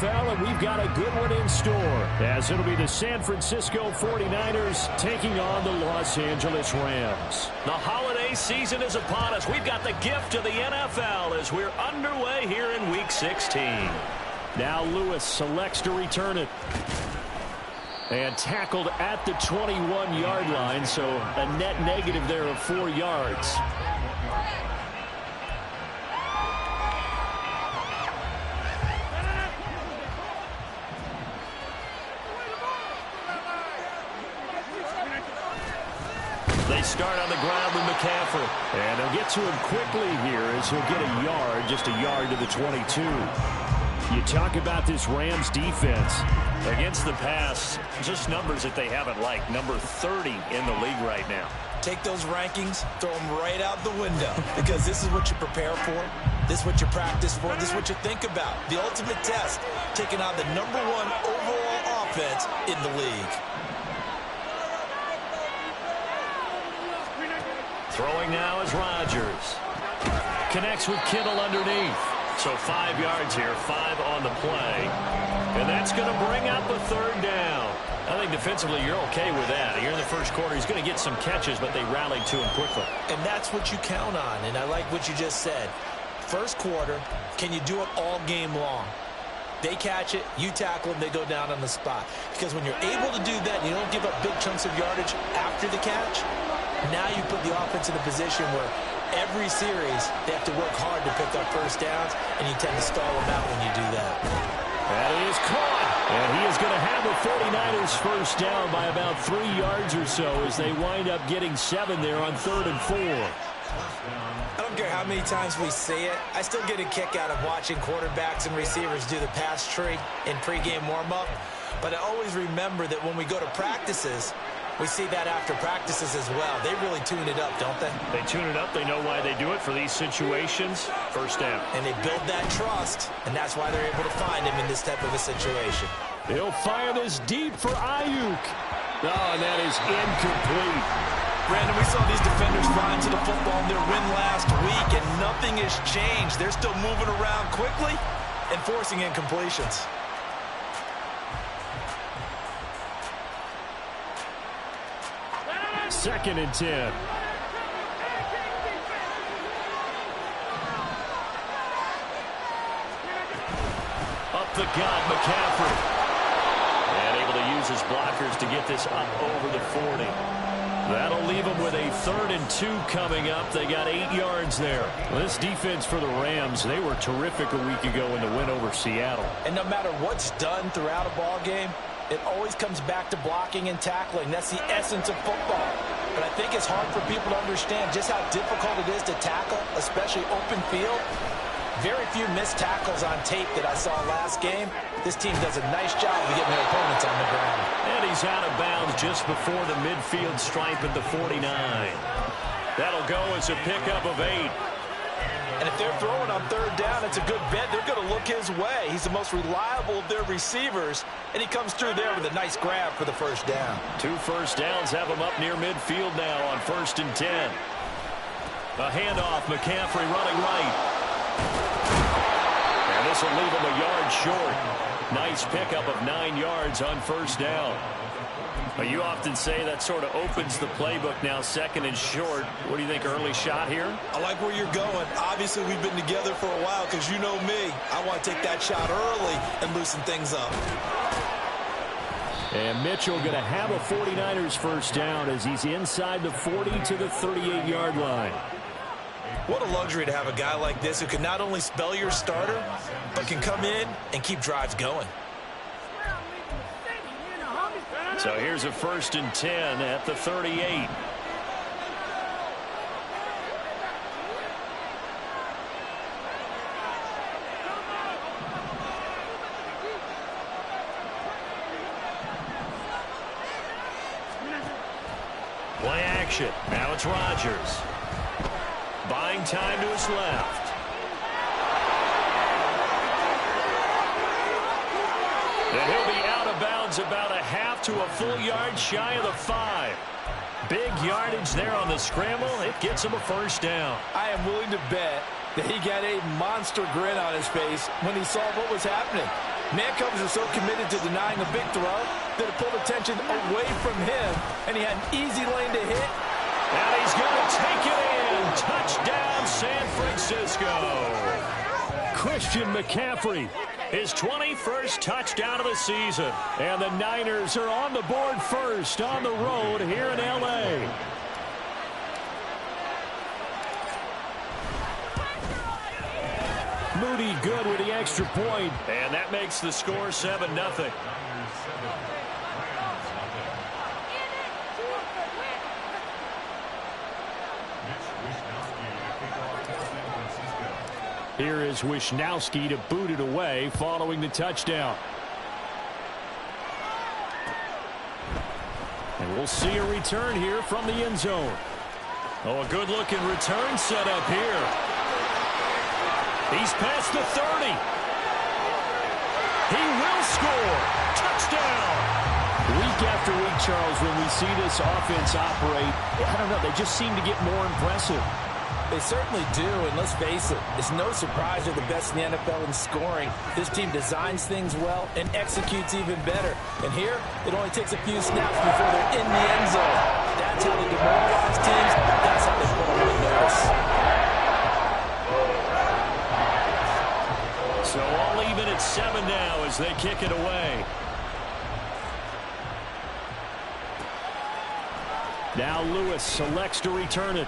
NFL, and we've got a good one in store, as it'll be the San Francisco 49ers taking on the Los Angeles Rams. The holiday season is upon us. We've got the gift of the NFL as we're underway here in Week 16. Now Lewis selects to return it. And tackled at the 21-yard line, so a net negative there of 4 yards. They start on the ground with McCaffrey. And they'll get to him quickly here as he'll get a yard, just a yard to the 22. You talk about this Rams defense. Against the pass, just numbers that they haven't liked. Number 30 in the league right now. Take those rankings, throw them right out the window. Because this is what you prepare for. This is what you practice for. This is what you think about. The ultimate test, taking on the #1 overall offense in the league. Throwing now is Rodgers. Connects with Kittle underneath. So 5 yards here, 5 on the play. And that's going to bring up a 3rd down. I think defensively you're okay with that. Here in the first quarter, he's going to get some catches, but they rallied to him quickly. And that's what you count on, and I like what you just said. First quarter, can you do it all game long? They catch it, you tackle them, they go down on the spot. Because when you're able to do that, you don't give up big chunks of yardage after the catch. Now you put the offense in a position where every series they have to work hard to pick up first downs, and you tend to stall them out when you do that. That is caught. And he is going to have the 49ers first down by about 3 yards or so as they wind up getting 7 there on 3rd and 4. I don't care how many times we say it, I still get a kick out of watching quarterbacks and receivers do the pass tree in pregame warm-up. But I always remember that when we go to practices, we see that after practices as well. They really tune it up, don't they? They tune it up. They know why they do it for these situations. First down. And they build that trust, and that's why they're able to find him in this type of a situation. He'll fire this deep for Ayuk. Oh, and that is incomplete. Brandon, we saw these defenders flying to the football in their win last week, and nothing has changed. They're still moving around quickly and forcing incompletions. Second and 10. Up the gut, McCaffrey. And able to use his blockers to get this up over the 40. That'll leave them with a 3rd and 2 coming up. They got 8 yards there. Well, this defense for the Rams, they were terrific a week ago in the win over Seattle. And no matter what's done throughout a ball game, it always comes back to blocking and tackling. That's the essence of football. But I think it's hard for people to understand just how difficult it is to tackle, especially open field. Very few missed tackles on tape that I saw last game. This team does a nice job of getting their opponents on the ground. And he's out of bounds just before the midfield stripe at the 49. That'll go as a pickup of 8. And if they're throwing on 3rd down, it's a good bet. They're going to look his way. He's the most reliable of their receivers, and he comes through there with a nice grab for the first down. 2 first downs have him up near midfield now on 1st and 10. A handoff, McCaffrey running right. And this will leave him a yard short. Nice pickup of 9 yards on first down. But you often say that sort of opens the playbook now, 2nd and short. What do you think, early shot here? I like where you're going. Obviously, we've been together for a while because you know me. I want to take that shot early and loosen things up. And Mitchell going to have a 49ers first down as he's inside the 40 to the 38-yard line. What a luxury to have a guy like this who can not only spell your starter, but can come in and keep drives going. So here's a 1st and 10 at the 38. Play action. Now it's Rodgers. Buying time to his left. And he'll be out of bounds about a half to a full yard shy of the 5. Big yardage there on the scramble. It gets him a first down. I am willing to bet that he got a monster grin on his face when he saw what was happening. Man-coverage was so committed to denying a big throw that it pulled attention away from him, and he had an easy lane to hit. And he's going to take it in. Touchdown, San Francisco. Christian McCaffrey, his 21st touchdown of the season. And the Niners are on the board first on the road here in L.A. Moody good with the extra point. And that makes the score 7-0. Here is Wishnowsky to boot it away following the touchdown. And we'll see a return here from the end zone. Oh, a good-looking return set up here. He's past the 30. He will score. Touchdown. Week after week, Charles, when we see this offense operate, I don't know, they just seem to get more impressive. They certainly do, and let's face it, it's no surprise they're the best in the NFL in scoring. This team designs things well and executes even better. And here, it only takes a few snaps before they're in the end zone. That's how they demoralize teams. That's how they put them on notice. So all even at 7 now as they kick it away. Now Lewis selects to return it.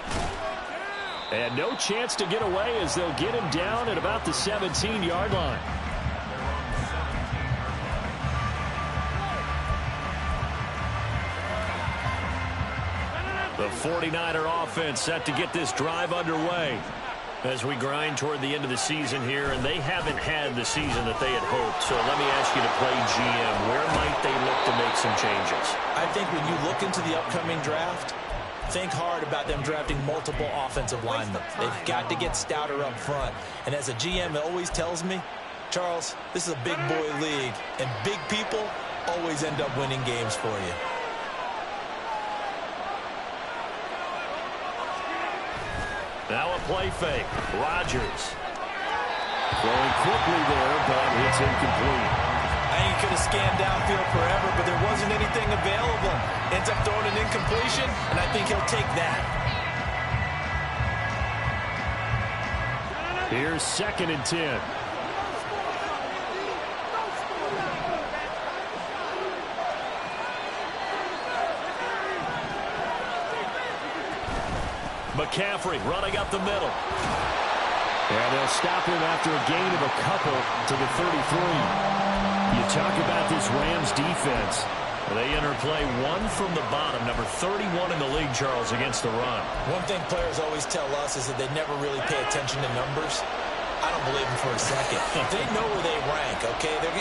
And no chance to get away as they'll get him down at about the 17-yard line. The 49er offense set to get this drive underway as we grind toward the end of the season here, and they haven't had the season that they had hoped. So let me ask you to play GM. Where might they look to make some changes? I think when you look into the upcoming draft, think hard about them drafting multiple offensive linemen. They've got to get stouter up front. And as a GM, it always tells me, Charles, this is a big boy league, and big people always end up winning games for you. Now a play fake. Rodgers. Throwing quickly there, but it's incomplete. I think he could have scanned downfield forever, but there wasn't anything available. Ends up throwing an incompletion, and I think he'll take that. Here's 2nd and 10. McCaffrey running up the middle. And they'll stop him after a gain of a couple to the 33. You talk about this Rams defense. They enter play one from the bottom, number 31 in the league, Charles, against the run. One thing players always tell us is that they never really pay attention to numbers. I don't believe them for a second. They know where they rank, okay? They're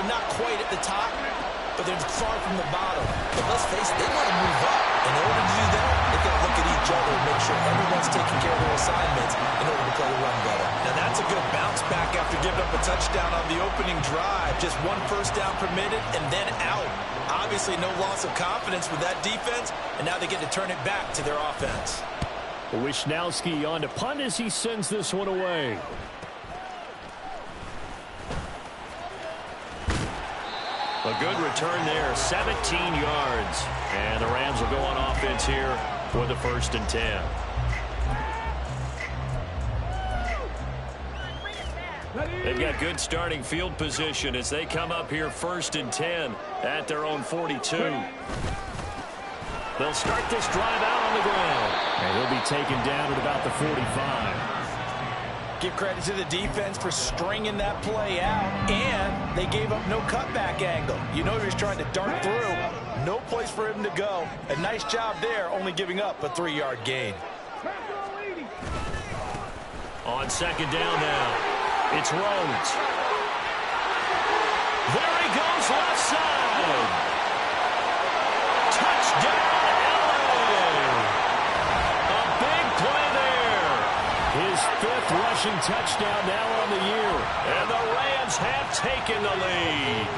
not quite at the top, but they're far from the bottom. But let's face it, they want to move up. In order to do that, they've got to look at each other and make sure everyone's taking care of their assignments in order to play the run better. Now, that's a good bounce back after giving up a touchdown on the opening drive. Just one first down permitted and then out. Obviously, no loss of confidence with that defense, and now they get to turn it back to their offense. Wishnowsky on to punt as he sends this one away. A good return there, 17 yards. And the Rams will go on offense here with the 1st and 10. They've got good starting field position as they come up here 1st and 10 at their own 42. They'll start this drive out on the ground. And he'll be taken down at about the 45. Give credit to the defense for stringing that play out, and they gave up no cutback angle. You know he was trying to dart through. No place for him to go. A nice job there, only giving up a 3-yard gain. On 2nd down now, it's Rhodes. There he goes left side. Touchdown, LA. A big play there. His 5th rushing touchdown now on the year. And the Rams have taken the lead.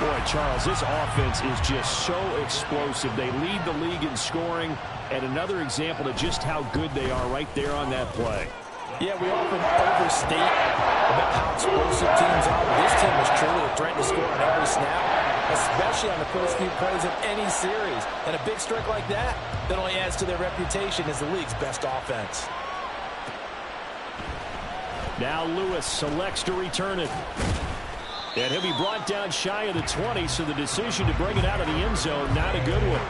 Boy, Charles, this offense is just so explosive. They lead the league in scoring, and another example of just how good they are right there on that play. Yeah, we often overstate about how explosive teams are. This team is truly a threat to score on every snap, especially on the first few plays of any series. And a big streak like that only adds to their reputation as the league's best offense. Now Lewis selects to return it. And he'll be brought down shy of the 20, so the decision to bring it out of the end zone, not a good one.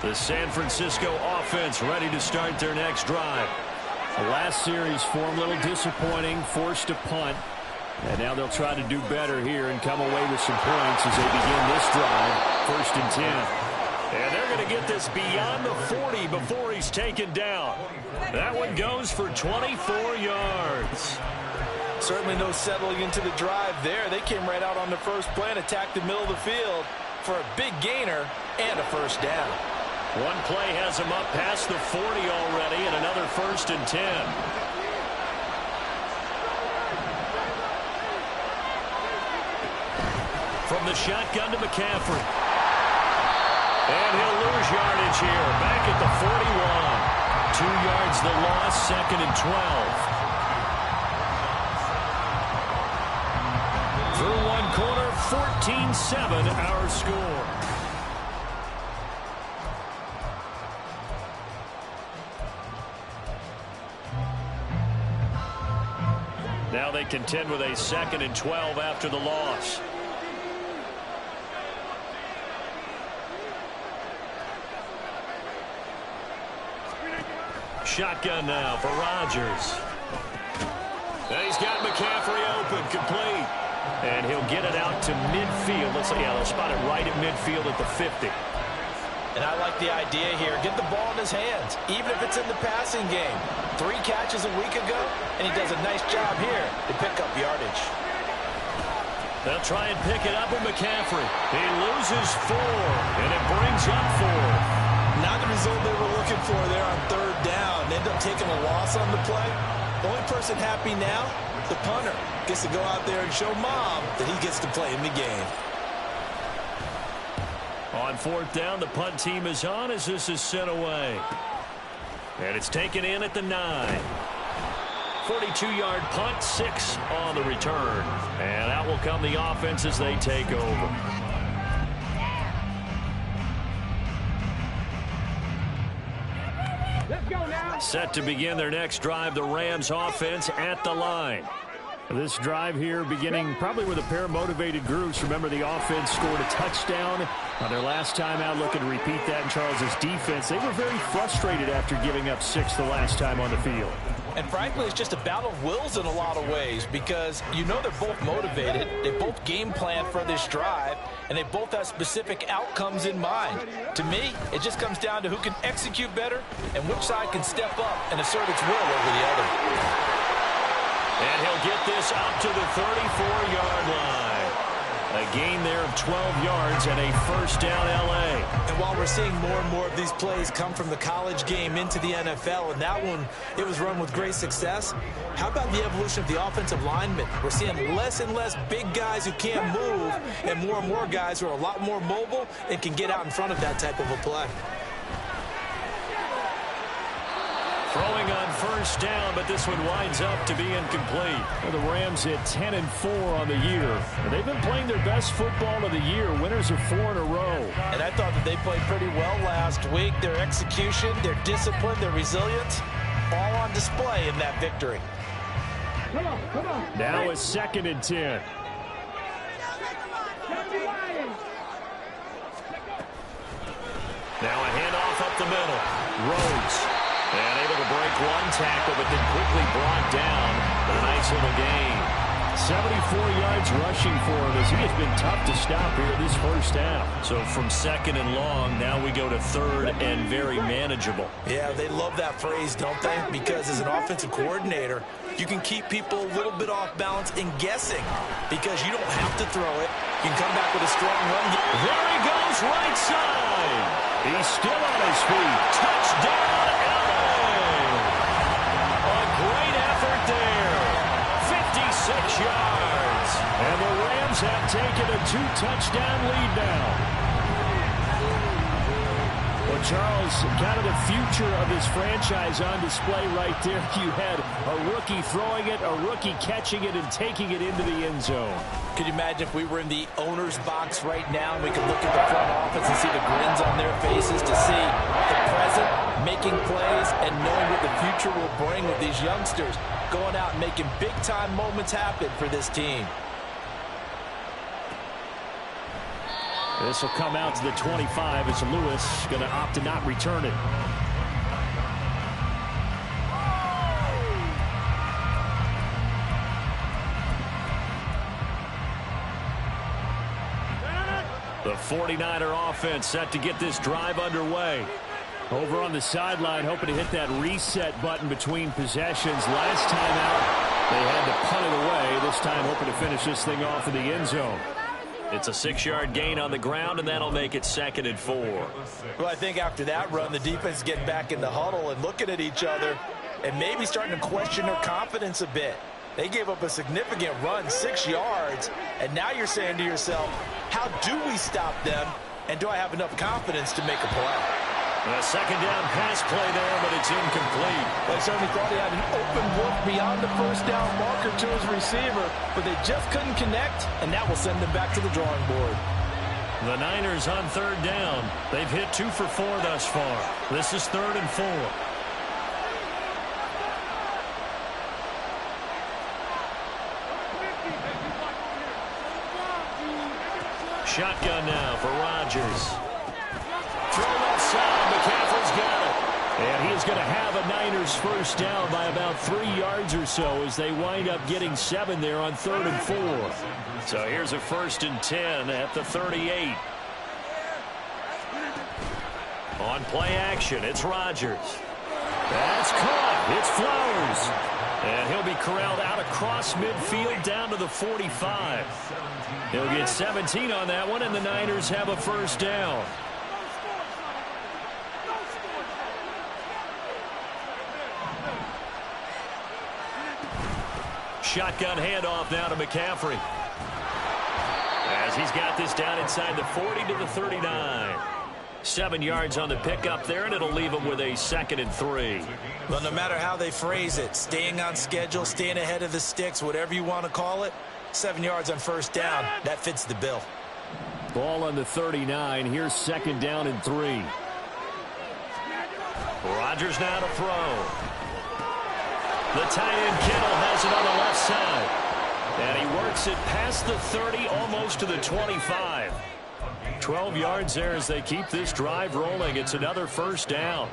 The San Francisco offense ready to start their next drive. The last series for them a little disappointing, forced to punt. And now they'll try to do better here and come away with some points as they begin this drive. 1st and 10. And they're going to get this beyond the 40 before he's taken down. That one goes for 24 yards. Certainly no settling into the drive there. They came right out on the first play and attacked the middle of the field for a big gainer and a first down. One play has him up past the 40 already, and another 1st and 10. From the shotgun to McCaffrey. And he'll lose yardage here. Back at the 41. 2 yards the loss, 2nd and 12. Through one quarter, 14-7 our score. Now they contend with a 2nd and 12 after the loss. Shotgun now for Rodgers. And he's got McCaffrey open, complete. And he'll get it out to midfield. Let's say, they'll spot it right at midfield at the 50. And I like the idea here. Get the ball in his hands, even if it's in the passing game. 3 catches a week ago, and he does a nice job here to pick up yardage. They'll try and pick it up with McCaffrey. He loses 4, and it brings up 4. Not the result they were looking for there on 3rd down. They end up taking a loss on the play. The only person happy now, the punter, gets to go out there and show Mom that he gets to play in the game. On 4th down, the punt team is on as this is sent away. And it's taken in at the 9. 42-yard punt, 6 on the return. And out will come the offense as they take over. Set to begin their next drive, the Rams offense at the line. This drive here beginning probably with a pair of motivated groups. Remember, the offense scored a touchdown on their last time out. Looking to repeat that in Charles's defense. They were very frustrated after giving up 6 the last time on the field. And frankly, it's just a battle of wills in a lot of ways because you know they're both motivated. They both game plan for this drive, and they both have specific outcomes in mind. To me, it just comes down to who can execute better and which side can step up and assert its will over the other. And he'll get this up to the 34-yard line. A gain there of 12 yards and a first down L.A. And while we're seeing more and more of these plays come from the college game into the NFL, and that one, it was run with great success, how about the evolution of the offensive linemen? We're seeing less and less big guys who can't move and more guys who are a lot more mobile and can get out in front of that type of a play. Throwing on first down, but this one winds up to be incomplete. Well, the Rams at 10-4 on the year. And they've been playing their best football of the year. Winners of 4 in a row. And I thought that they played pretty well last week. Their execution, their discipline, their resilience, all on display in that victory. Come on. Now it's 2nd and 10. Now a handoff up the middle. Rhodes. And able to break one tackle, but then quickly brought down. But a nice little gain. 74 yards rushing for him as he has been tough to stop here this first half. So from 2nd and long, now we go to 3rd and very manageable. Yeah, they love that phrase, don't they? Because as an offensive coordinator, you can keep people a little bit off balance and guessing because you don't have to throw it. You can come back with a strong run. There he goes, right side. He's still on his feet. Touchdown, LA. A great effort there. 56 yards. And the Rams have taken a 2-touchdown lead now. Well, Charles, kind of the future of this franchise on display right there. You had a rookie throwing it, a rookie catching it, and taking it into the end zone. Could you imagine if we were in the owner's box right now and we could look at the front office and see the grins on their faces to see the present, making plays, and knowing what the future will bring with these youngsters going out and making big-time moments happen for this team. This will come out to the 25 as Lewis going to opt to not return it. The 49er offense set to get this drive underway. Over on the sideline, hoping to hit that reset button between possessions. Last time out, they had to punt it away. This time, hoping to finish this thing off in the end zone. It's a 6-yard gain on the ground, and that'll make it 2nd and 4. Well, I think after that run, the defense getting back in the huddle and looking at each other and maybe starting to question their confidence a bit. They gave up a significant run, 6 yards, and now you're saying to yourself, how do we stop them, and do I have enough confidence to make a play? A second down pass play there, but it's incomplete. They certainly thought he had an open look beyond the first down marker to his receiver, but they just couldn't connect, and that will send them back to the drawing board. The Niners on 3rd down. They've hit 2 for 4 thus far. This is 3rd and 4. Shotgun now for Rodgers. Throw left side. McCaffrey's got it. And he is going to have a Niners first down by about 3 yards or so as they wind up getting 7 there on 3rd and 4. So here's a 1st and 10 at the 38. On play action, it's Rodgers. That's caught. It's Flowers. And he'll be corralled out across midfield down to the 45. He'll get 17 on that one, and the Niners have a first down. Shotgun handoff now to McCaffrey. As he's got this down inside the 40 to the 39. 7 yards on the pickup there, and it'll leave him with a 2nd and 3. Well, no matter how they phrase it, staying on schedule, staying ahead of the sticks, whatever you want to call it, 7 yards on first down, that fits the bill. Ball on the 39. Here's 2nd down and 3. Rodgers now to throw. The tight end Kittle has it on the left side. And he works it past the 30, almost to the 25. 12 yards there as they keep this drive rolling. It's another first down.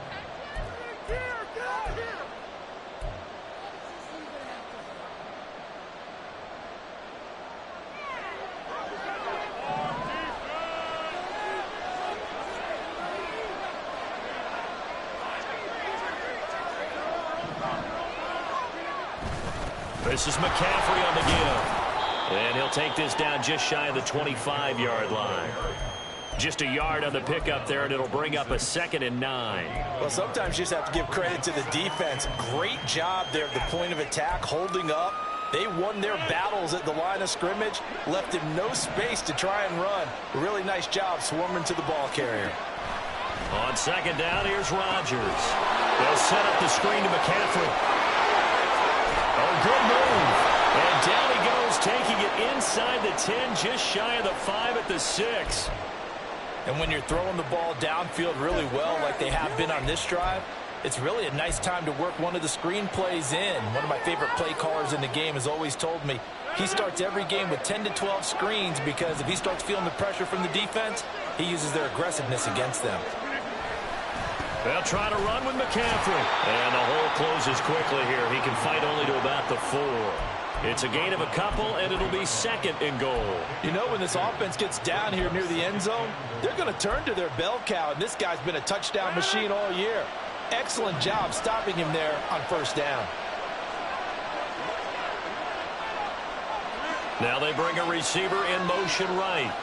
This is McCaffrey on the give. And he'll take this down just shy of the 25-yard line. Just a yard on the pickup there, and it'll bring up a 2nd and 9. Well, sometimes you just have to give credit to the defense. Great job there at the point of attack, holding up. They won their battles at the line of scrimmage, left him no space to try and run. A really nice job swarming to the ball carrier. On 2nd down, here's Rodgers. They'll set up the screen to McCaffrey. Oh, good move. And down he goes, taking it inside the 10, just shy of the 5 at the 6. And when you're throwing the ball downfield really well like they have been on this drive, it's really a nice time to work one of the screen plays in. One of my favorite play callers in the game has always told me he starts every game with 10 to 12 screens because if he starts feeling the pressure from the defense, he uses their aggressiveness against them. They'll try to run with McCaffrey. And the hole closes quickly here. He can fight only to about the 4. It's a gain of a couple, and it'll be 2nd and goal. You know, when this offense gets down here near the end zone, they're going to turn to their bell cow, and this guy's been a touchdown machine all year. Excellent job stopping him there on first down. Now they bring a receiver in motion right.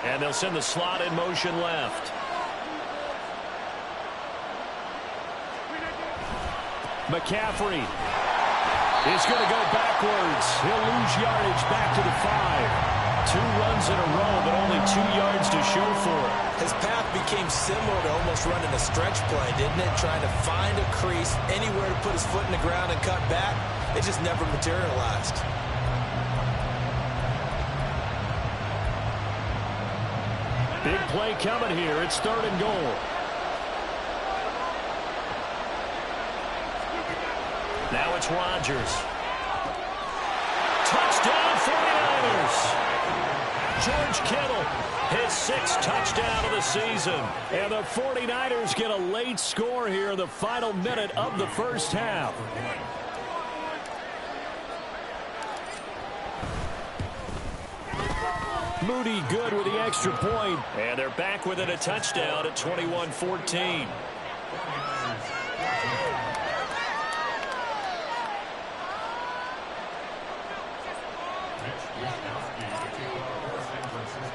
And they'll send the slot in motion left. McCaffrey is going to go backwards. He'll lose yardage back to the 5. 2 runs in a row, but only 2 yards to show for it. His path became similar to almost running a stretch play, didn't it? Trying to find a crease, anywhere to put his foot in the ground and cut back. It just never materialized. Big play coming here. It's 3rd and goal. Now it's Rodgers. Touchdown 49ers. George Kittle, his 6th touchdown of the season. And the 49ers get a late score here in the final minute of the first half. Moody good with the extra point. And they're back within a touchdown at 21-14.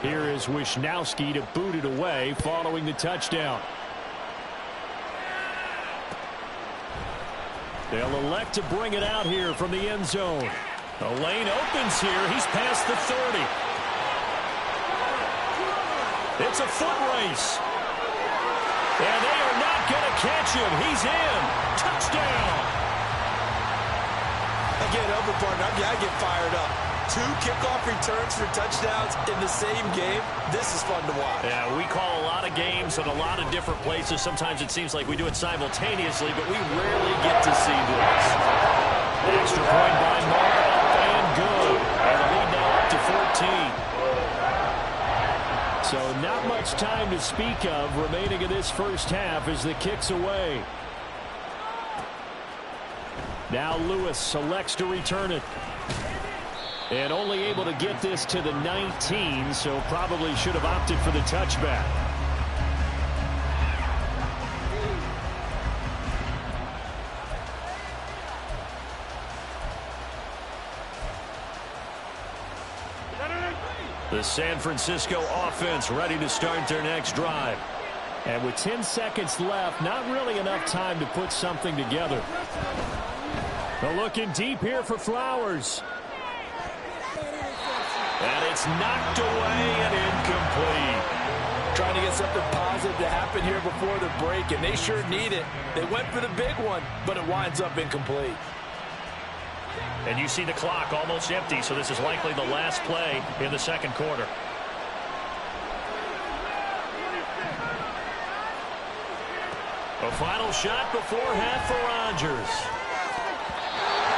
Here is Wishnowsky to boot it away following the touchdown. They'll elect to bring it out here from the end zone. The lane opens here. He's past the 30. It's a foot race. And they are not going to catch him. He's in. Touchdown. Again, over partner, I get fired up. 2 kickoff returns for touchdowns in the same game. This is fun to watch. Yeah, we call a lot of games in a lot of different places. Sometimes it seems like we do it simultaneously, but we rarely get to see this. Extra point by Moore, up and good. And the lead now up to 14. So not much time to speak of remaining in this first half as the kick's away. Now Lewis selects to return it. And only able to get this to the 19, so probably should have opted for the touchback. The San Francisco offense ready to start their next drive. And with 10 seconds left, not really enough time to put something together. They're looking deep here for Flowers. And it's knocked away and incomplete. Trying to get something positive to happen here before the break, and they sure need it. They went for the big one, but it winds up incomplete. And you see the clock almost empty, so this is likely the last play in the second quarter. A final shot before half for Rodgers.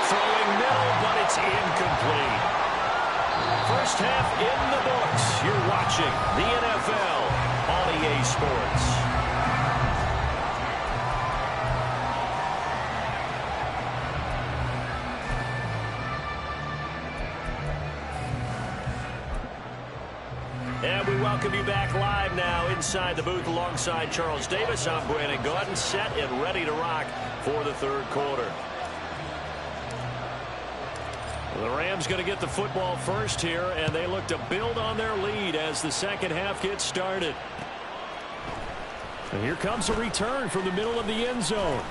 Throwing middle, but it's incomplete. First half in the books. You're watching the NFL on EA Sports. And we welcome you back live now inside the booth alongside Charles Davis. I'm Brandon Gaudin, set and ready to rock for the third quarter. The Rams going to get the football first here, and they look to build on their lead as the second half gets started. And here comes a return from the middle of the end zone.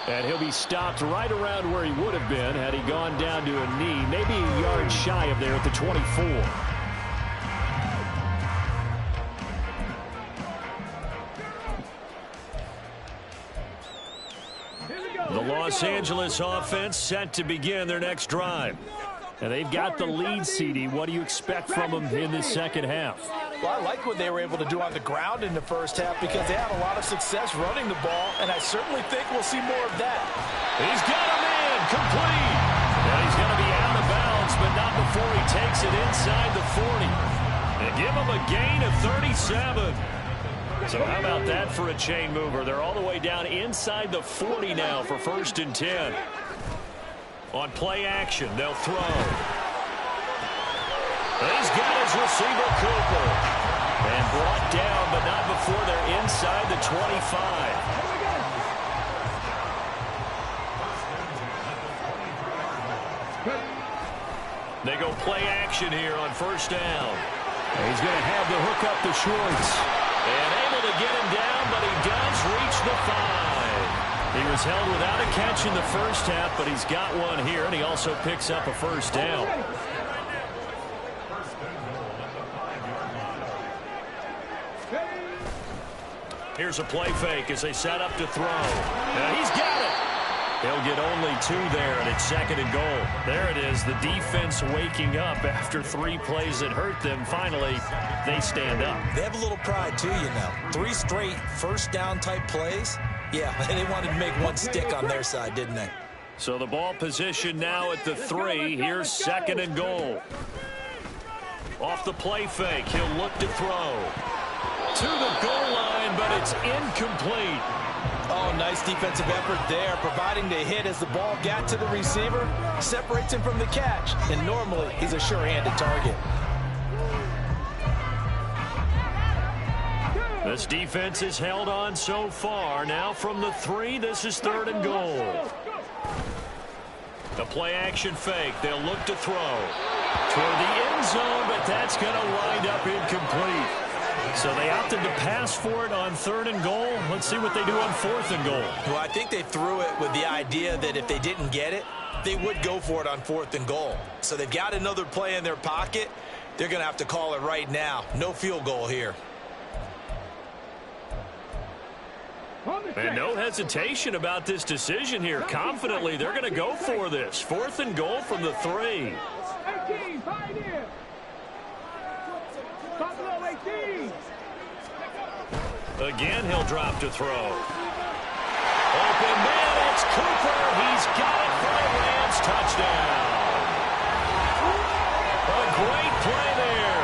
And he'll be stopped right around where he would have been had he gone down to a knee, maybe a yard shy of there at the 24. The Los Angeles offense set to begin their next drive. And they've got the lead, CD. What do you expect from them in the second half? Well, I like what they were able to do on the ground in the first half because they had a lot of success running the ball, and I certainly think we'll see more of that. He's got a man complete. And he's going to be out of bounds, but not before he takes it inside the 40. And give him a gain of 37. So how about that for a chain mover? They're all the way down inside the 40 now for 1st and 10. On play action, they'll throw. He's got his receiver, Cooper. And brought down, but not before they're inside the 25. They go play action here on 1st down. He's going to have to hook up to Schwartz. And able to get him down, but he does reach the 5. He was held without a catch in the first half, but he's got one here, and he also picks up a 1st down. Here's a play fake as they set up to throw. And he's got it. He'll get only 2 there, and it's 2nd and goal. There it is, the defense waking up after 3 plays that hurt them. Finally, they stand up. They have a little pride, too, you know. 3 straight first-down type plays. Yeah, they wanted to make one stick on their side, didn't they? So the ball position now at the 3. Here's 2nd and goal. Off the play fake, he'll look to throw. To the goal line, but it's incomplete. Oh, nice defensive effort there, providing the hit as the ball got to the receiver, separates him from the catch, and normally he's a sure-handed target. This defense has held on so far. Now from the 3, this is 3rd and goal. The play-action fake, they'll look to throw. Toward the end zone, but that's going to wind up incomplete. So they opted to pass for it on 3rd and goal. Let's see what they do on 4th and goal. Well, I think they threw it with the idea that if they didn't get it, they would go for it on 4th and goal. So they've got another play in their pocket. They're going to have to call it right now. No field goal here. And no hesitation about this decision here. Confidently, they're going to go for this. 4th and goal from the 3. 18, right here. Top low, 18. Again, he'll drop to throw. Open man, it's Cooper. He's got it for a Rams touchdown. A great play there.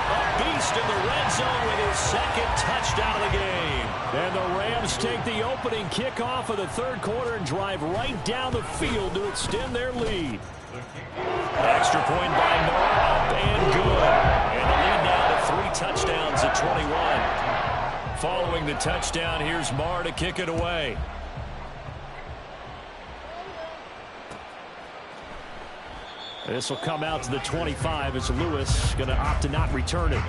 A beast in the red zone with his 2nd touchdown of the game. And the Rams take the opening kickoff of the 3rd quarter and drive right down the field to extend their lead. Extra point by Moore, up and good. And the lead now to 3 touchdowns at 21. Following the touchdown, here's Marr to kick it away. This will come out to the 25 as Lewis going to opt to not return it.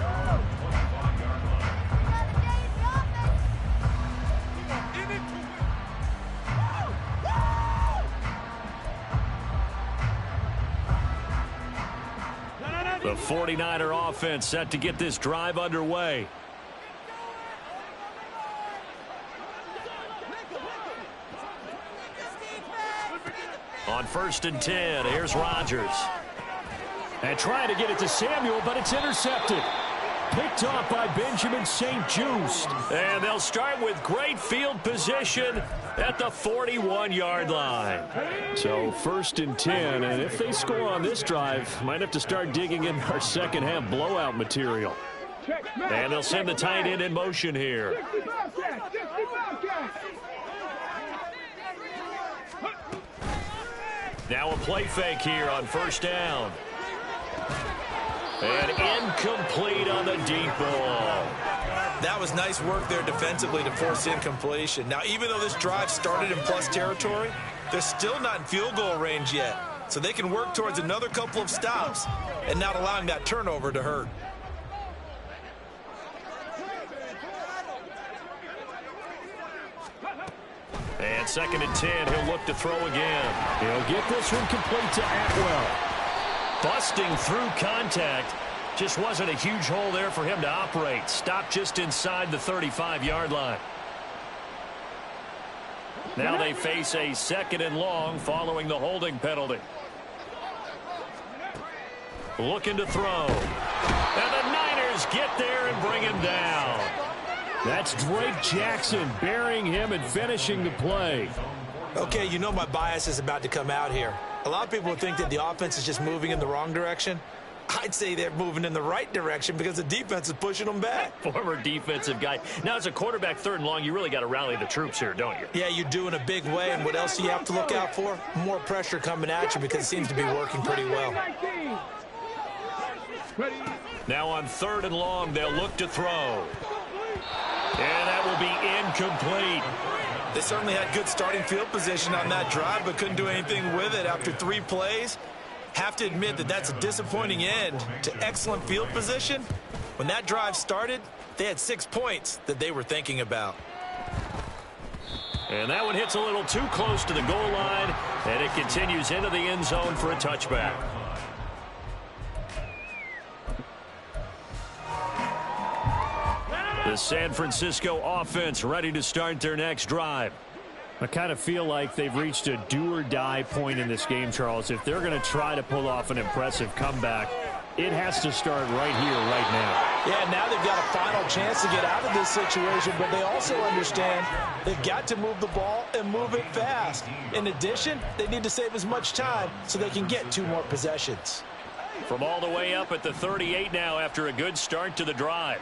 The 49er offense set to get this drive underway. On 1st and 10, here's Rodgers. And trying to get it to Samuel, but it's intercepted. Picked off by Benjamin St-Juste. And they'll start with great field position at the 41-yard line. So 1st and 10, and if they score on this drive, might have to start digging in our second-half blowout material. And they'll send the tight end in motion here. Now a play fake here on 1st down. And incomplete on the deep ball. That was nice work there defensively to force incompletion. Now, even though this drive started in plus territory, they're still not in field goal range yet. So they can work towards another couple of stops and not allowing that turnover to hurt. And 2nd and 10, he'll look to throw again. He'll get this one complete to Atwell. Busting through contact. Just wasn't a huge hole there for him to operate. Stopped just inside the 35-yard line. Now they face a 2nd and long following the holding penalty. Looking to throw. And the Niners get there and bring him down. That's Drake Jackson burying him and finishing the play. Okay, you know my bias is about to come out here. A lot of people think that the offense is just moving in the wrong direction. I'd say they're moving in the right direction because the defense is pushing them back. Former defensive guy. Now, as a quarterback 3rd and long, you really got to rally the troops here, don't you? Yeah, you do in a big way. And what else do you have to look out for? More pressure coming at you because it seems to be working pretty well. Now on 3rd and long, they'll look to throw. And that will be incomplete. They certainly had good starting field position on that drive, but couldn't do anything with it after 3 plays. Have to admit that that's a disappointing end to excellent field position. When that drive started, they had 6 points that they were thinking about. And that one hits a little too close to the goal line, and it continues into the end zone for a touchback. The The San Francisco offense ready to start their next drive. I kind of feel like they've reached a do-or-die point in this game, Charles. If they're going to try to pull off an impressive comeback, it has to start right here, right now. Yeah, now they've got a final chance to get out of this situation, but they also understand they've got to move the ball and move it fast. In addition, they need to save as much time so they can get 2 more possessions. From all the way up at the 38 now after a good start to the drive.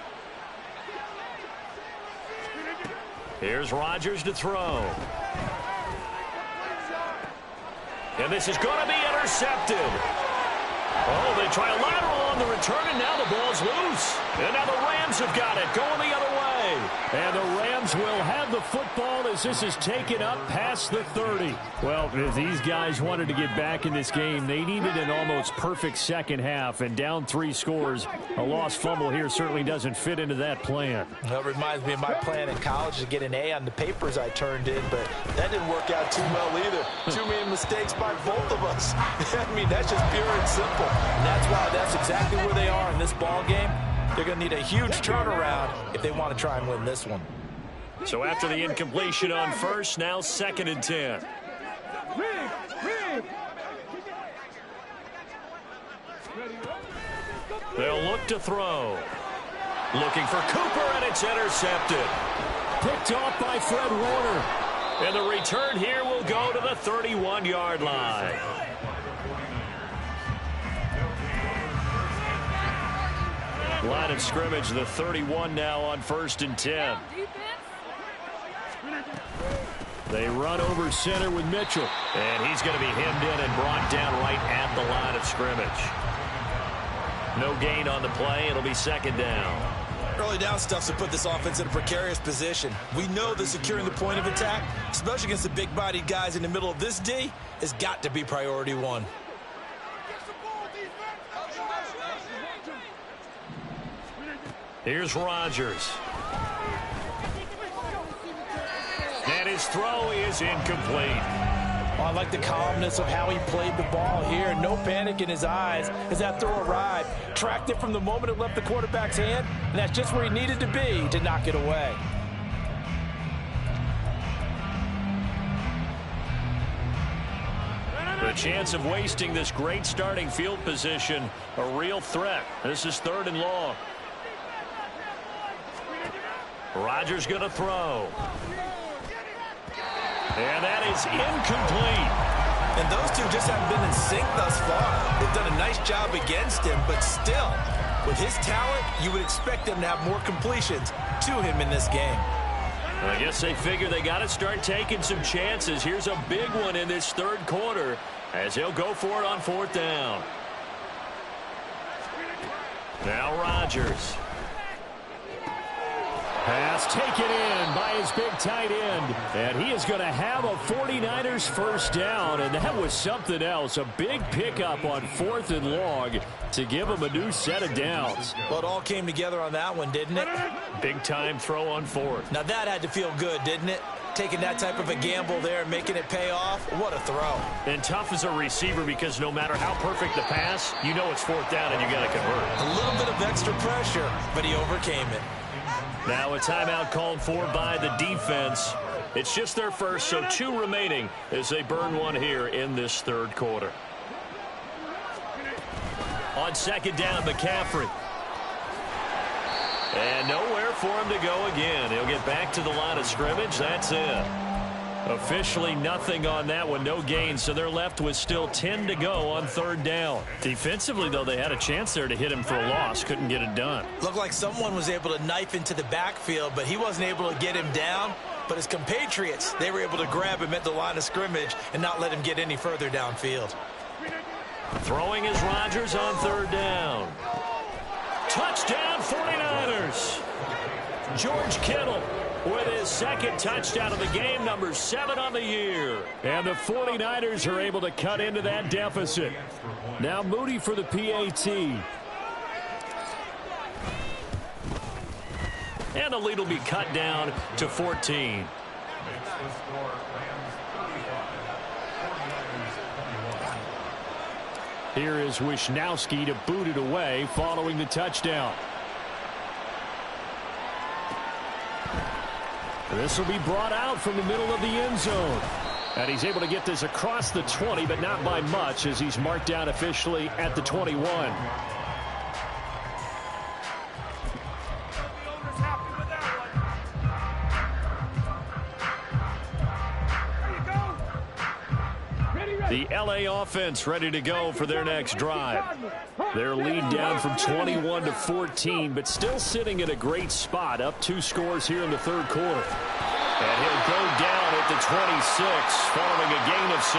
Here's Rodgers to throw. And this is going to be intercepted. Oh, they try a lateral on the return, and now the ball's loose. And now the Rams have got it, going the other way. And the Rams will have the football as this is taken up past the 30. Well, if these guys wanted to get back in this game, they needed an almost perfect second half. And down 3 scores, a lost fumble here certainly doesn't fit into that plan. That reminds me of my plan in college to get an A on the papers I turned in, but that didn't work out too well either. Too many mistakes by both of us. I mean, that's just pure and simple. And that's why that's exactly where they are in this ball game. They're going to need a huge turnaround if they want to try and win this one. So after the incompletion on first, now 2nd and 10. They'll look to throw. Looking for Cooper, and it's intercepted. Picked off by Fred Warner. And the return here will go to the 31-yard line. Line of scrimmage, the 31 now on 1st and 10. They run over center with Mitchell. And he's going to be hemmed in and brought down right at the line of scrimmage. No gain on the play. It'll be 2nd down. Early down stuff to put this offense in a precarious position. We know that securing the point of attack, especially against the big-bodied guys in the middle of this D, has got to be priority 1. Here's Rodgers. And his throw is incomplete. Well, I like the calmness of how he played the ball here. No panic in his eyes as that throw arrived. Tracked it from the moment it left the quarterback's hand, and that's just where he needed to be to knock it away. The chance of wasting this great starting field position, a real threat. This is 3rd and long. Rodgers going to throw. And that is incomplete. And those two just haven't been in sync thus far. They've done a nice job against him, but still, with his talent, you would expect them to have more completions to him in this game. I guess they figure they got to start taking some chances. Here's a big one in this 3rd quarter as he'll go for it on 4th down. Now Rodgers. Pass taken in by his big tight end. And he is going to have a 49ers first down. And that was something else. A big pickup on 4th and long to give him a new set of downs. Well, it all came together on that one, didn't it? Big time throw on 4th. Now that had to feel good, didn't it? Taking that type of a gamble there and making it pay off. What a throw. And tough as a receiver because no matter how perfect the pass, you know it's 4th down and you got to convert. A little bit of extra pressure, but he overcame it. Now a timeout called for by the defense. It's just their first, so 2 remaining as they burn one here in this 3rd quarter. On 2nd down, McCaffrey. And nowhere for him to go again. He'll get back to the line of scrimmage. That's it. Officially nothing on that one. No gain, so they're left with still 10 to go on 3rd down. Defensively, though, they had a chance there to hit him for a loss. Couldn't get it done. Looked like someone was able to knife into the backfield, but he wasn't able to get him down. But his compatriots, they were able to grab him at the line of scrimmage and not let him get any further downfield. Throwing is Rodgers on 3rd down. Touchdown 49ers. George Kittle with his 2nd touchdown of the game, number 7 on the year. And the 49ers are able to cut into that deficit. Now Moody for the PAT. And the lead will be cut down to 14. Here is Wisnowski to boot it away following the touchdown. This will be brought out from the middle of the end zone. And he's able to get this across the 20, but not by much, as he's marked down officially at the 21. The LA offense ready to go for their next drive. Their lead down from 21 to 14, but still sitting in a great spot, up 2 scores here in the third quarter. And he'll go down at the 26 following a gain of 6.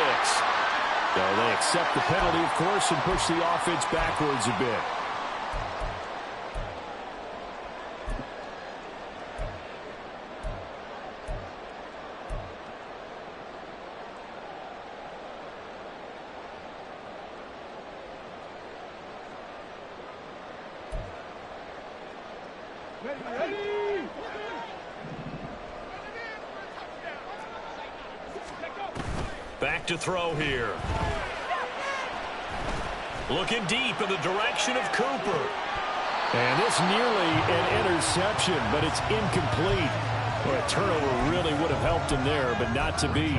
So they accept the penalty, of course, and push the offense backwards a bit. Back to throw here. Looking deep in the direction of Cooper. And this nearly an interception, but it's incomplete. Well, a turnover really would have helped him there, but not to be.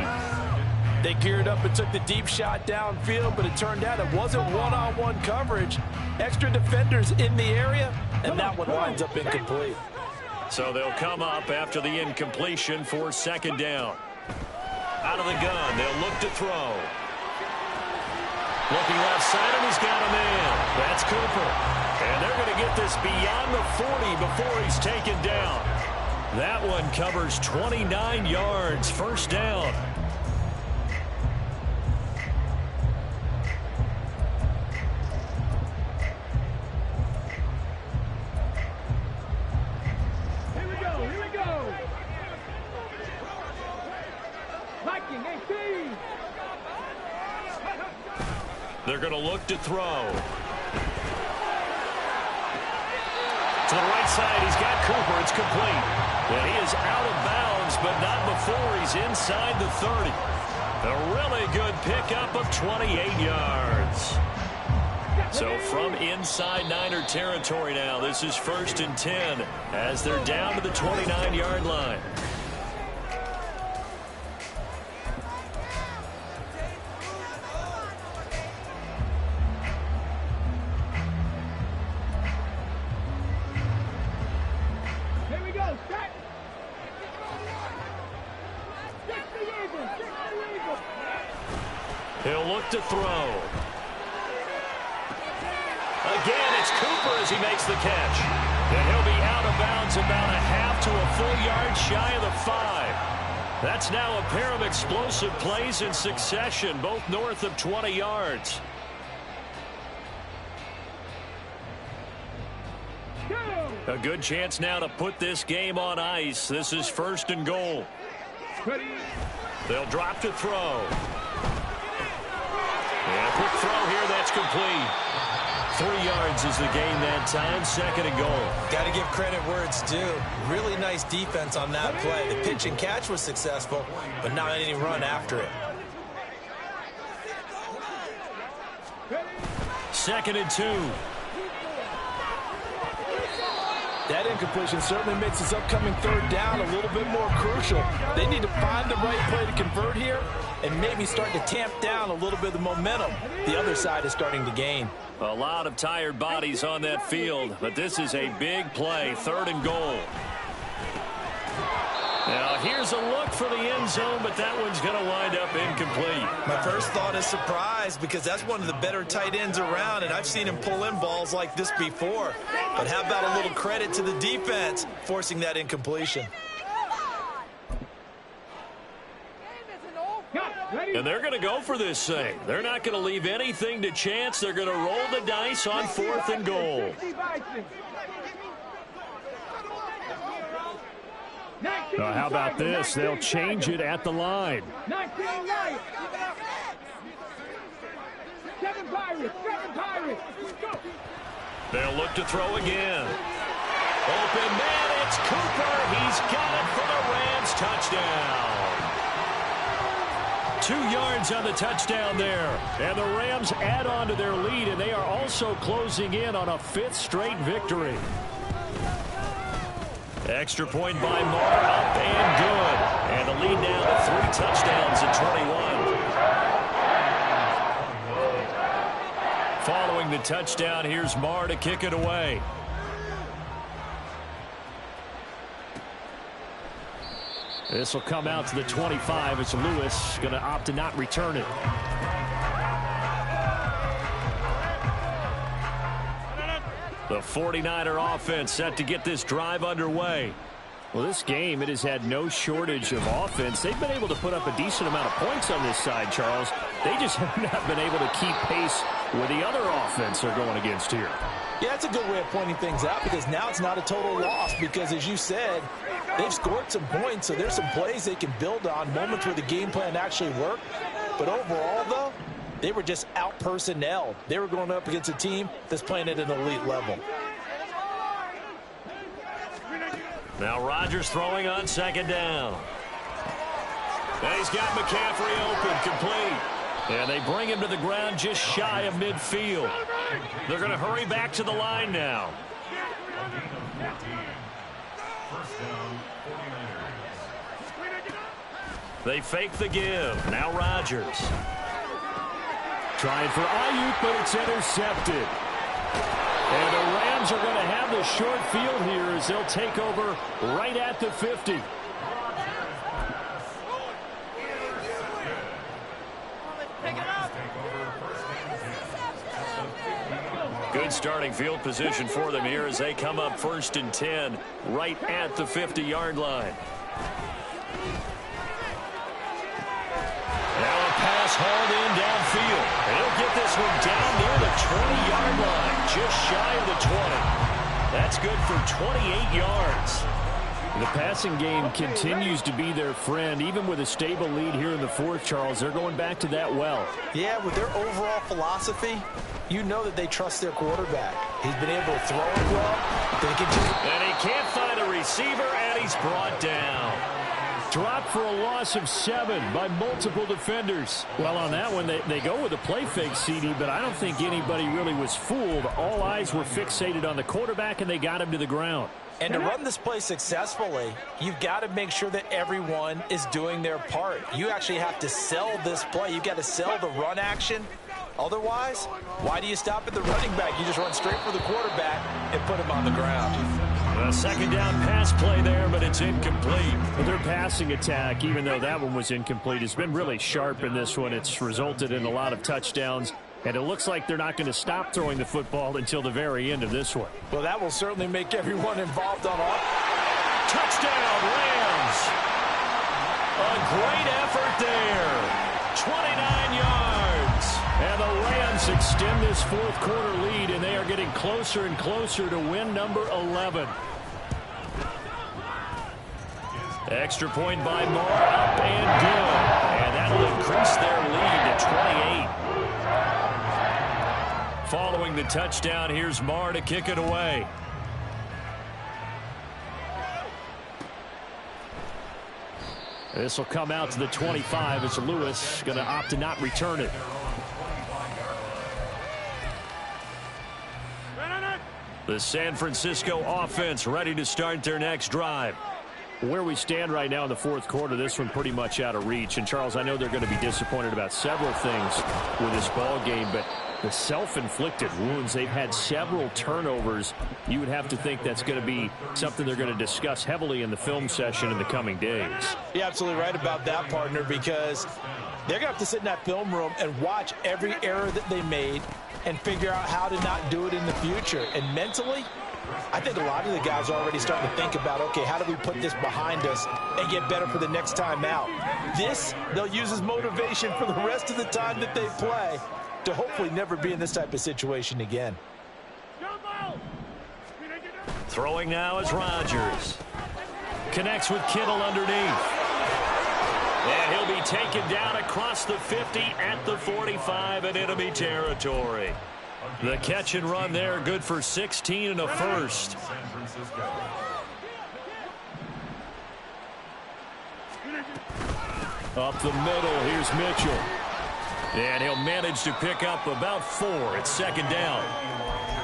They geared up and took the deep shot downfield, but it turned out it wasn't one-on-one coverage. Extra defenders in the area, and that one winds up incomplete. So they'll come up after the incompletion for second down. Out of the gun, they'll look to throw. Looking left side, and he's got a man. That's Cooper. And they're going to get this beyond the 40 before he's taken down. That one covers 29 yards, first down. They're going to look to throw. To the right side, he's got Cooper. It's complete. And he is out of bounds, but not before he's inside the 30. A really good pickup of 28 yards. So from inside Niner territory now, this is 1st and 10 as they're down to the 29-yard line. He'll look to throw. Again, it's Cooper as he makes the catch. And he'll be out of bounds about a half to a full yard shy of the 5. That's now a pair of explosive plays in succession, both north of 20 yards. A good chance now to put this game on ice. This is 1st and goal. They'll drop to throw. And a quick throw here, that's complete. 3 yards is the gain that time, 2nd and goal. Got to give credit where it's due. Really nice defense on that play. The pitch and catch was successful, but not any run after it. 2nd and 2. That incompletion certainly makes this upcoming 3rd down a little bit more crucial. They need to find the right play to convert here and maybe start to tamp down a little bit of the momentum the other side is starting to gain. A lot of tired bodies on that field, but this is a big play, 3rd and goal. Now here's a look for the end zone, but that one's going to wind up incomplete. My first thought is surprise, because that's one of the better tight ends around, and I've seen him pull in balls like this before. But how about a little credit to the defense forcing that incompletion? And they're going to go for this thing. They're not going to leave anything to chance. They're going to roll the dice on 4th and goal. How about this? They'll change it at the line. 19 right. 7 Pirates. 7 Pirates. Go. They'll look to throw again. Open man, it's Cooper. He's got it for the Rams. Touchdown. 2 yards on the touchdown there. And the Rams add on to their lead, and they are also closing in on a 5th straight victory. Extra point by Moore, up and good. And the lead now to 3 touchdowns at 21. Following the touchdown, here's Moore to kick it away. This will come out to the 25 as Lewis going to opt to not return it. The 49er offense set to get this drive underway. Well, this game, it has had no shortage of offense. They've been able to put up a decent amount of points on this side, Charles. They just have not been able to keep pace with the other offense they're going against here. Yeah, that's a good way of pointing things out because now it's not a total loss because, as you said, they've scored some points, so there's some plays they can build on, moments where the game plan actually worked. But overall, though, they were just out-personnelled. They were going up against a team that's playing at an elite level. Now Rodgers throwing on second down. And he's got McCaffrey open, complete. And they bring him to the ground just shy of midfield. They're going to hurry back to the line now. They fake the give. Now Rodgers. Trying for Ayuk, but it's intercepted. And the Rams are going to have the short field here as they'll take over right at the 50. Good starting field position for them here as they come up 1st and 10 right at the 50-yard line. Now a pass hauled in downfield. And he'll get this one down near the 20-yard line, just shy of the 20. That's good for 28 yards. The passing game continues to be their friend. Even with a stable lead here in the 4th, Charles, they're going back to that well. Yeah, with their overall philosophy, you know that they trust their quarterback. He's been able to throw it well. They continue. And he can't find a receiver, and he's brought down. Dropped for a loss of 7 by multiple defenders. Well, on that one, they go with a play fake, CD, but I don't think anybody really was fooled. All eyes were fixated on the quarterback, and they got him to the ground. And to run this play successfully, you've got to make sure that everyone is doing their part. You actually have to sell this play. You've got to sell the run action. Otherwise, why do you stop at the running back? You just run straight for the quarterback and put him on the ground. A second down pass play there, but it's incomplete. Well, their passing attack, even though that one was incomplete, has been really sharp in this one. It's resulted in a lot of touchdowns. And it looks like they're not going to stop throwing the football until the very end of this one. Well, that will certainly make everyone involved on all. Touchdown, Rams. A great effort there. 29 yards. And the Rams extend this 4th quarter lead, and they are getting closer and closer to win number 11. Extra point by Moore, up and good. And that'll increase their lead to 28. Following the touchdown, here's Moore to kick it away. This will come out to the 25 as Lewis going to opt to not return it. The San Francisco offense ready to start their next drive. Where we stand right now in the 4th quarter, this one pretty much out of reach. And, Charles, I know they're going to be disappointed about several things with this ball game, but the self-inflicted wounds, they've had several turnovers. You would have to think that's going to be something they're going to discuss heavily in the film session in the coming days. You're absolutely right about that, partner, because they're going to have to sit in that film room and watch every error that they made and figure out how to not do it in the future. And mentally, I think a lot of the guys are already starting to think about, okay, how do we put this behind us and get better for the next time out? This, they'll use as motivation for the rest of the time that they play to hopefully never be in this type of situation again. Throwing now is Rodgers. Connects with Kittle underneath. And he'll be taken down across the 50 at the 45 in enemy territory. The catch and run there, good for 16 and a first. Up the middle, here's Mitchell. And he'll manage to pick up about 4 at second down.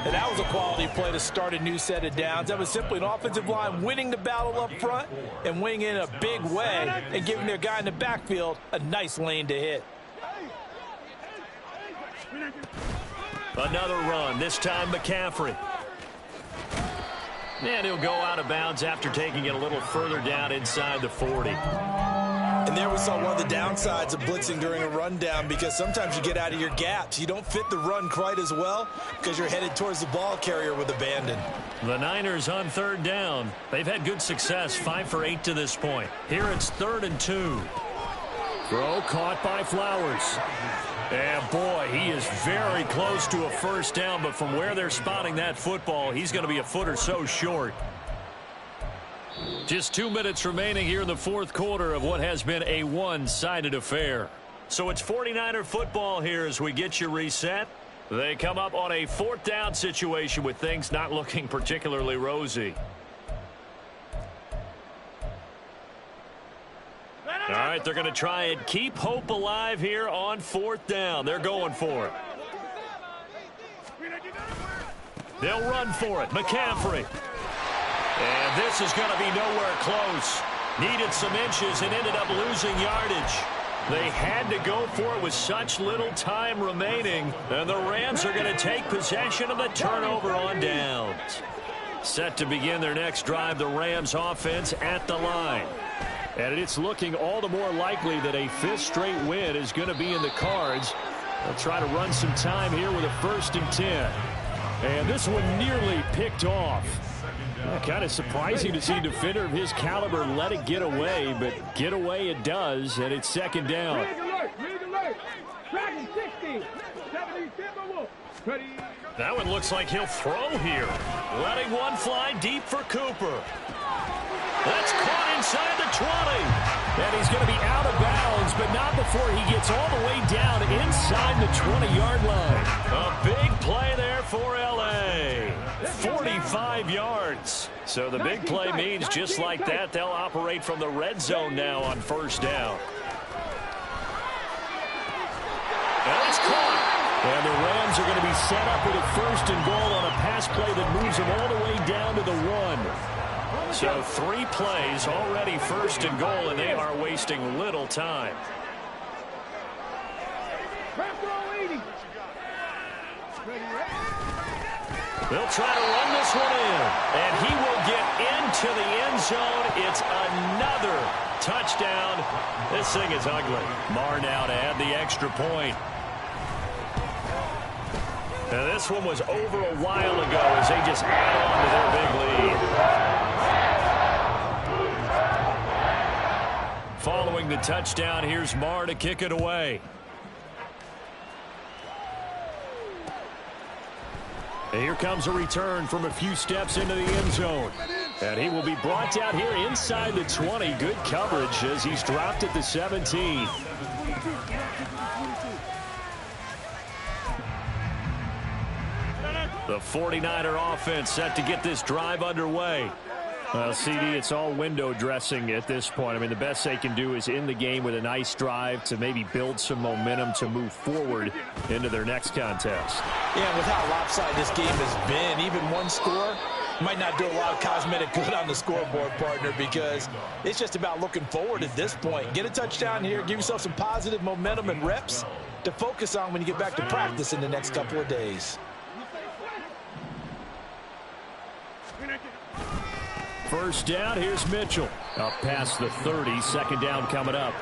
And that was a quality play to start a new set of downs. That was simply an offensive line winning the battle up front and winning in a big way and giving their guy in the backfield a nice lane to hit. Another run, this time McCaffrey. And he'll go out of bounds after taking it a little further down inside the 40. And there we saw one of the downsides of blitzing during a rundown, because sometimes you get out of your gaps. You don't fit the run quite as well because you're headed towards the ball carrier with abandon. The Niners on third down. They've had good success, 5 for 8 to this point. Here it's 3rd and 2. Throw caught by Flowers. And boy, he is very close to a first down, but from where they're spotting that football, he's going to be a foot or so short. Just 2 minutes remaining here in the fourth quarter of what has been a one-sided affair. So it's 49er football here as we get you reset. They come up on a 4th down situation with things not looking particularly rosy. All right, they're going to try and keep hope alive here on 4th down. They're going for it. They'll run for it. McCaffrey. And this is going to be nowhere close. Needed some inches and ended up losing yardage. They had to go for it with such little time remaining. And the Rams are going to take possession of the turnover on downs. Set to begin their next drive, the Rams offense at the line. And it's looking all the more likely that a 5th straight win is going to be in the cards. They'll try to run some time here with a 1st and 10. And this one nearly picked off. Kind of surprising to see a defender of his caliber let it get away, but get away it does, and it's 2nd down. That one looks like he'll throw here. Letting one fly deep for Cooper. That's caught inside the 20. And he's going to be out of bounds, but not before he gets all the way down inside the 20-yard line. A big play there for L.A. 45 yards. So the big play means just like that, they'll operate from the red zone now on 1st down. And it's caught. And the Rams are going to be set up with a 1st and goal on a pass play that moves them all the way down to the 1. So 3 plays already 1st and goal, and they are wasting little time. They'll try to run this one in, and he will get into the end zone. It's another touchdown. This thing is ugly. Marr now to add the extra point. Now this one was over a while ago as they just add on to their big lead. Following the touchdown, here's Marr to kick it away. And here comes a return from a few steps into the end zone. And he will be brought down here inside the 20. Good coverage as he's dropped at the 17. The 49er offense set to get this drive underway. Well, CD, it's all window dressing at this point. I mean, the best they can do is in the game with a nice drive to maybe build some momentum to move forward into their next contest. Yeah, with how lopsided this game has been, even one score might not do a lot of cosmetic good on the scoreboard, partner, because it's just about looking forward at this point. Get a touchdown here, give yourself some positive momentum and reps to focus on when you get back to practice in the next couple of days. First down, here's Mitchell. Up past the 30, 2nd down coming up.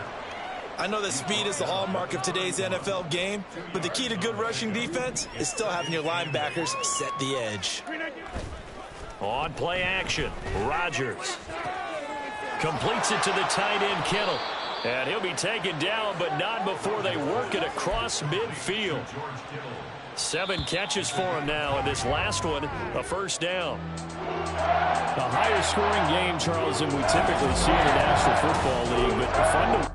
I know that speed is the hallmark of today's NFL game, but the key to good rushing defense is still having your linebackers set the edge. On play action, Rodgers completes it to the tight end, Kittle. And he'll be taken down, but not before they work it across midfield. 7 catches for him now, and this last one, a 1st down. A higher scoring game, Charles, than we typically see in the National Football League, but fun to